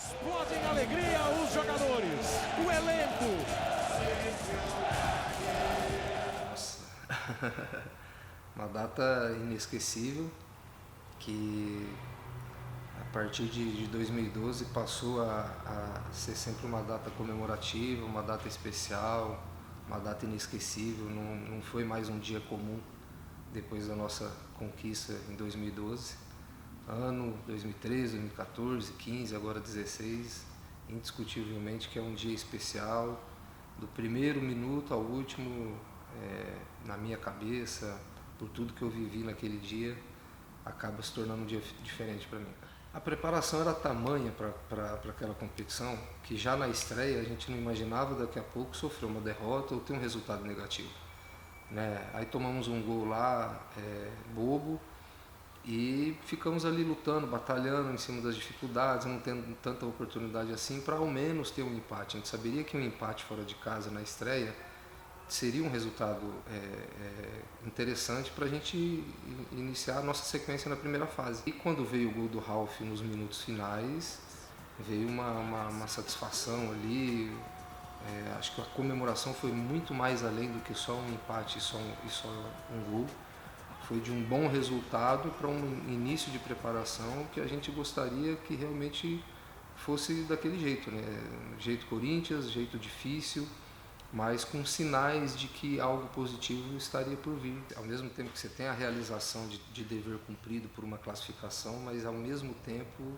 Explode em alegria os jogadores, o elenco. Nossa, uma data inesquecível que a partir de 2012 passou a ser sempre uma data comemorativa, uma data especial, uma data inesquecível. Não foi mais um dia comum depois da nossa conquista em 2012. Ano 2013, 2014, 15, agora 16, indiscutivelmente que é um dia especial, do primeiro minuto ao último, na minha cabeça, por tudo que eu vivi naquele dia, acaba se tornando um dia diferente para mim. A preparação era tamanha para aquela competição que já na estreia a gente não imaginava daqui a pouco sofrer uma derrota ou ter um resultado negativo, né? Aí tomamos um gol lá, bobo, e ficamos ali lutando, batalhando em cima das dificuldades, não tendo tanta oportunidade assim para ao menos ter um empate. A gente saberia que um empate fora de casa na estreia seria um resultado interessante para a gente iniciar a nossa sequência na primeira fase. E quando veio o gol do Ralf nos minutos finais, veio uma satisfação ali. Acho que a comemoração foi muito mais além do que só um empate e só um gol. Foi de um bom resultado para um início de preparação que a gente gostaria que realmente fosse daquele jeito, né? Jeito Corinthians, jeito difícil, mas com sinais de que algo positivo estaria por vir. Ao mesmo tempo que você tem a realização de dever cumprido por uma classificação, mas ao mesmo tempo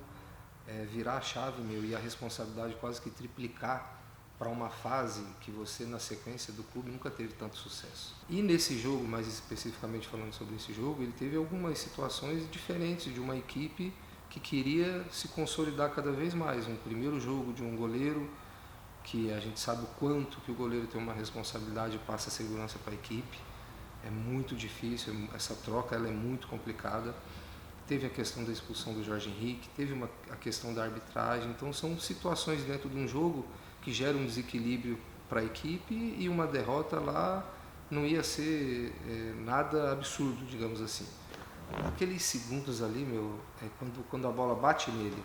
virar a chave, e a responsabilidade quase que triplicar para uma fase que você na sequência do clube nunca teve tanto sucesso. E nesse jogo, mais especificamente falando sobre esse jogo, ele teve algumas situações diferentes de uma equipe que queria se consolidar cada vez mais. Um primeiro jogo de um goleiro, que a gente sabe o quanto que o goleiro tem uma responsabilidade e passa segurança para a equipe. É muito difícil, essa troca ela é muito complicada. Teve a questão da expulsão do Jorge Henrique, teve a questão da arbitragem. Então são situações dentro de um jogo que gera um desequilíbrio para a equipe, e uma derrota lá não ia ser nada absurdo, digamos assim. Aqueles segundos ali, quando a bola bate nele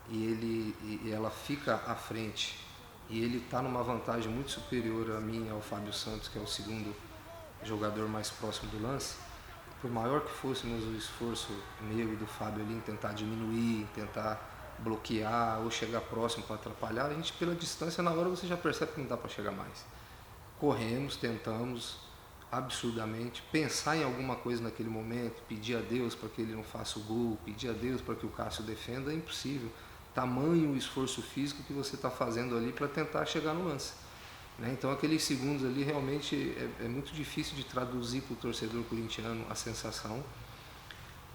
e ela fica à frente e ele está numa vantagem muito superior a mim e ao Fábio Santos, que é o segundo jogador mais próximo do lance, por maior que fôssemos o esforço meu e do Fábio ali em tentar diminuir, em tentar bloquear ou chegar próximo para atrapalhar, a gente pela distância na hora você já percebe que não dá para chegar mais. Corremos, tentamos absurdamente, pensar em alguma coisa naquele momento, pedir a Deus para que ele não faça o gol, pedir a Deus para que o Cássio defenda, é impossível. Tamanho o esforço físico que você está fazendo ali para tentar chegar no lance. Então aqueles segundos ali realmente é muito difícil de traduzir para o torcedor corintiano a sensação.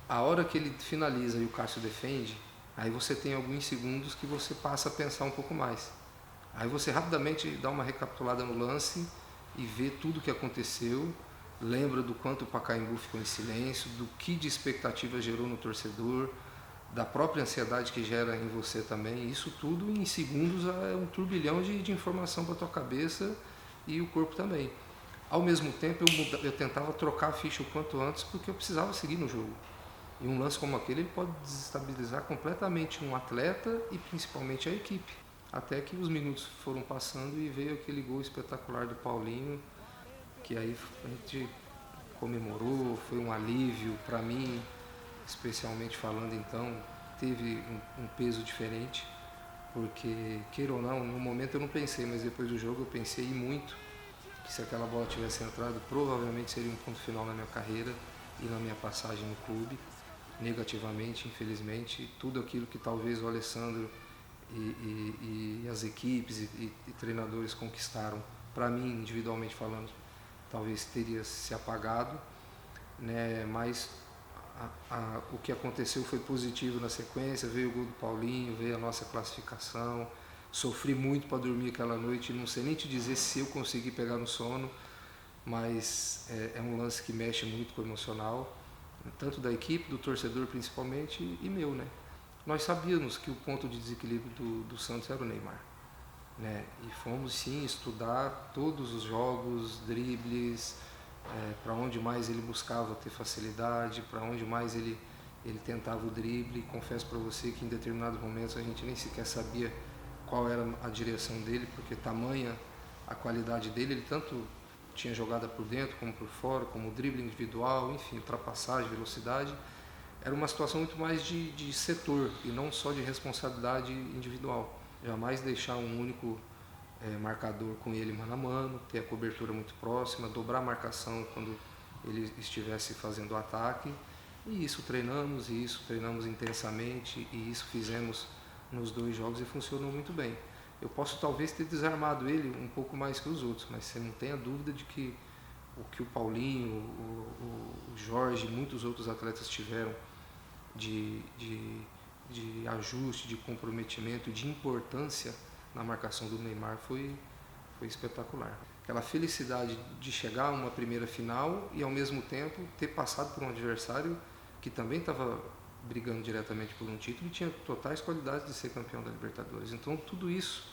A hora que ele finaliza e o Cássio defende, aí você tem alguns segundos que você passa a pensar um pouco mais. Aí você rapidamente dá uma recapitulada no lance e vê tudo o que aconteceu, lembra do quanto o Pacaembu ficou em silêncio, do que de expectativa gerou no torcedor, da própria ansiedade que gera em você também. Isso tudo em segundos é um turbilhão de informação para a tua cabeça e o corpo também. Ao mesmo tempo eu tentava trocar a ficha o quanto antes, porque eu precisava seguir no jogo. E um lance como aquele ele pode desestabilizar completamente um atleta e principalmente a equipe. Até que os minutos foram passando e veio aquele gol espetacular do Paulinho, que aí a gente comemorou, foi um alívio para mim, especialmente falando. Então teve um peso diferente, porque queira ou não, no momento eu não pensei, mas depois do jogo eu pensei muito que se aquela bola tivesse entrado, provavelmente seria um ponto final na minha carreira e na minha passagem no clube. Negativamente, infelizmente, tudo aquilo que talvez o Alessandro e as equipes e treinadores conquistaram, para mim, individualmente falando, talvez teria se apagado, né? Mas o que aconteceu foi positivo na sequência. Veio o gol do Paulinho, veio a nossa classificação. Sofri muito para dormir aquela noite, não sei nem te dizer se eu consegui pegar no sono, mas é um lance que mexe muito com o emocional, tanto da equipe, do torcedor principalmente, e meu, né? Nós sabíamos que o ponto de desequilíbrio do Santos era o Neymar, né? E fomos sim estudar todos os jogos, dribles, para onde mais ele buscava ter facilidade, para onde mais ele ele tentava o drible, confesso para você que em determinados momentos a gente nem sequer sabia qual era a direção dele, porque tamanha a qualidade dele, ele tanto tinha jogada por dentro como por fora, como drible individual, enfim, ultrapassagem, velocidade. Era uma situação muito mais de setor e não só de responsabilidade individual. Jamais deixar um único marcador com ele mano a mano, ter a cobertura muito próxima, dobrar a marcação quando ele estivesse fazendo o ataque. E isso treinamos intensamente e isso fizemos nos 2 jogos e funcionou muito bem. Eu posso talvez ter desarmado ele um pouco mais que os outros, mas você não tenha dúvida de que o Paulinho, o Jorge e muitos outros atletas tiveram de ajuste, de comprometimento, de importância na marcação do Neymar foi espetacular. Aquela felicidade de chegar a uma primeira final e ao mesmo tempo ter passado por um adversário que também estava brigando diretamente por um título e tinha totais qualidades de ser campeão da Libertadores. Então tudo isso,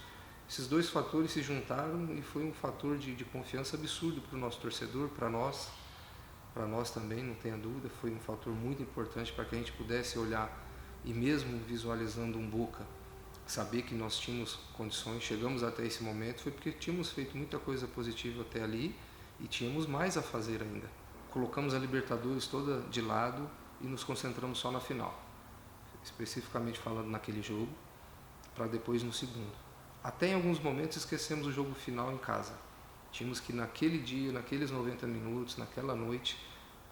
esses 2 fatores se juntaram e foi um fator de confiança absurdo para o nosso torcedor, para nós também, não tenha dúvida, foi um fator muito importante para que a gente pudesse olhar e mesmo visualizando um Boca, saber que nós tínhamos condições, chegamos até esse momento, foi porque tínhamos feito muita coisa positiva até ali e tínhamos mais a fazer ainda. Colocamos a Libertadores toda de lado e nos concentramos só na final, especificamente falando naquele jogo, para depois no segundo. Até em alguns momentos esquecemos o jogo final em casa. Tínhamos que naquele dia, naqueles 90 minutos, naquela noite,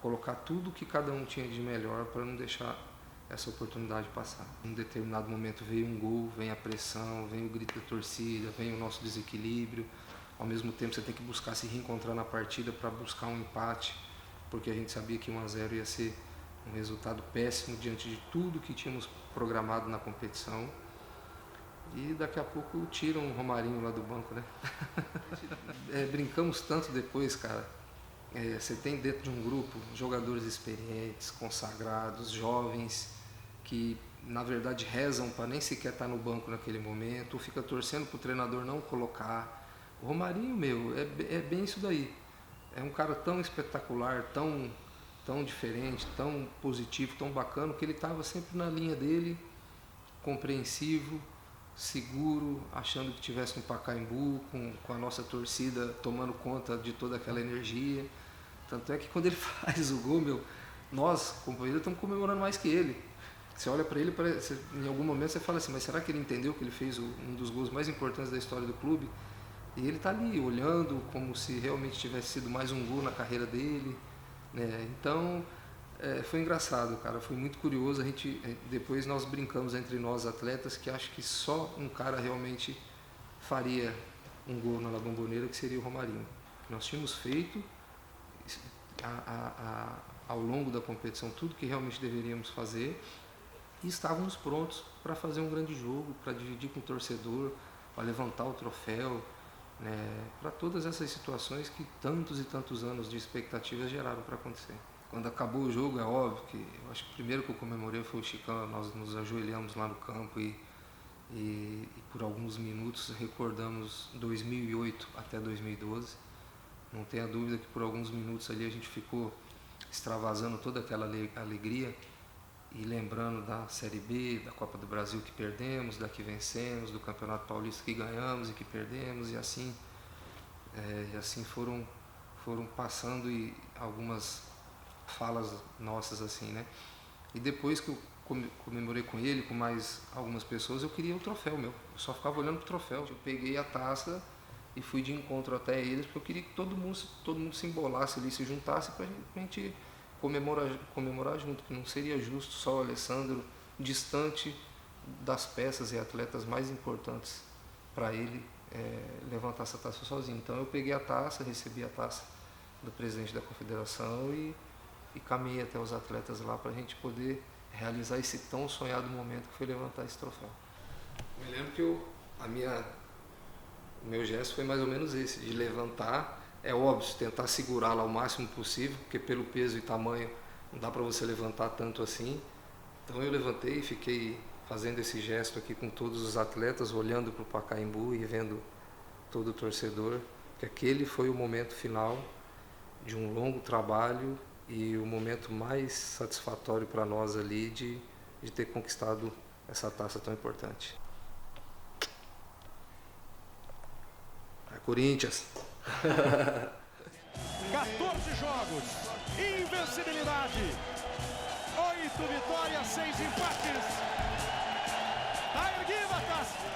colocar tudo que cada um tinha de melhor para não deixar essa oportunidade passar. Em um determinado momento veio um gol, vem a pressão, vem o grito da torcida, vem o nosso desequilíbrio. Ao mesmo tempo você tem que buscar se reencontrar na partida para buscar um empate, porque a gente sabia que 1-0 ia ser um resultado péssimo diante de tudo que tínhamos programado na competição. E daqui a pouco tiram o Romarinho lá do banco, né? Brincamos tanto depois, cara. Você tem dentro de um grupo jogadores experientes, consagrados, jovens, que na verdade rezam para nem sequer estar no banco naquele momento, ou fica torcendo para o treinador não colocar. O Romarinho, é bem isso daí. É um cara tão espetacular, tão diferente, tão positivo, tão bacana, que ele estava sempre na linha dele, compreensivo, seguro, achando que estivesse no Pacaembu, com a nossa torcida tomando conta de toda aquela energia. Tanto é que quando ele faz o gol, nós, companheiros, estamos comemorando mais que ele. Você olha para ele, em algum momento você fala assim, mas será que ele entendeu que ele fez um dos gols mais importantes da história do clube? E ele está ali, olhando como se realmente tivesse sido mais um gol na carreira dele, né? Então, foi engraçado, cara, foi muito curioso. Depois nós brincamos entre nós atletas que acho que só um cara realmente faria um gol na La Bombonera, que seria o Romarinho. Nós tínhamos feito ao longo da competição tudo que realmente deveríamos fazer e estávamos prontos para fazer um grande jogo, para dividir com o torcedor, para levantar o troféu, né, para todas essas situações que tantos e tantos anos de expectativas geraram para acontecer. Quando acabou o jogo, é óbvio que eu acho que o primeiro que eu comemorei foi o Chicão. Nós nos ajoelhamos lá no campo e por alguns minutos recordamos 2008 até 2012. Não tenha dúvida que por alguns minutos ali a gente ficou extravasando toda aquela alegria e lembrando da Série B, da Copa do Brasil que perdemos, da que vencemos, do Campeonato Paulista que ganhamos e que perdemos, e assim foram passando e algumas falas nossas assim, né? E depois que eu comemorei com ele, com mais algumas pessoas, eu queria o troféu meu. Eu só ficava olhando pro troféu. Eu peguei a taça e fui de encontro até eles, porque eu queria que todo mundo se embolasse ali, se juntasse pra gente comemorar junto, que não seria justo só o Alessandro, distante das peças e atletas mais importantes para ele, levantar essa taça sozinho. Então eu peguei a taça, recebi a taça do presidente da confederação e caminhei até os atletas lá para a gente poder realizar esse tão sonhado momento que foi levantar esse troféu. Me lembro que o meu gesto foi mais ou menos esse, de levantar. É óbvio, tentar segurar lá o máximo possível, porque pelo peso e tamanho não dá para você levantar tanto assim. Então eu levantei e fiquei fazendo esse gesto aqui com todos os atletas, olhando para o Pacaembu e vendo todo o torcedor, que aquele foi o momento final de um longo trabalho e o momento mais satisfatório para nós ali de ter conquistado essa taça tão importante. É Corinthians! 14 jogos, invencibilidade, 8 vitórias, 6 empates. Tá erguida a taça.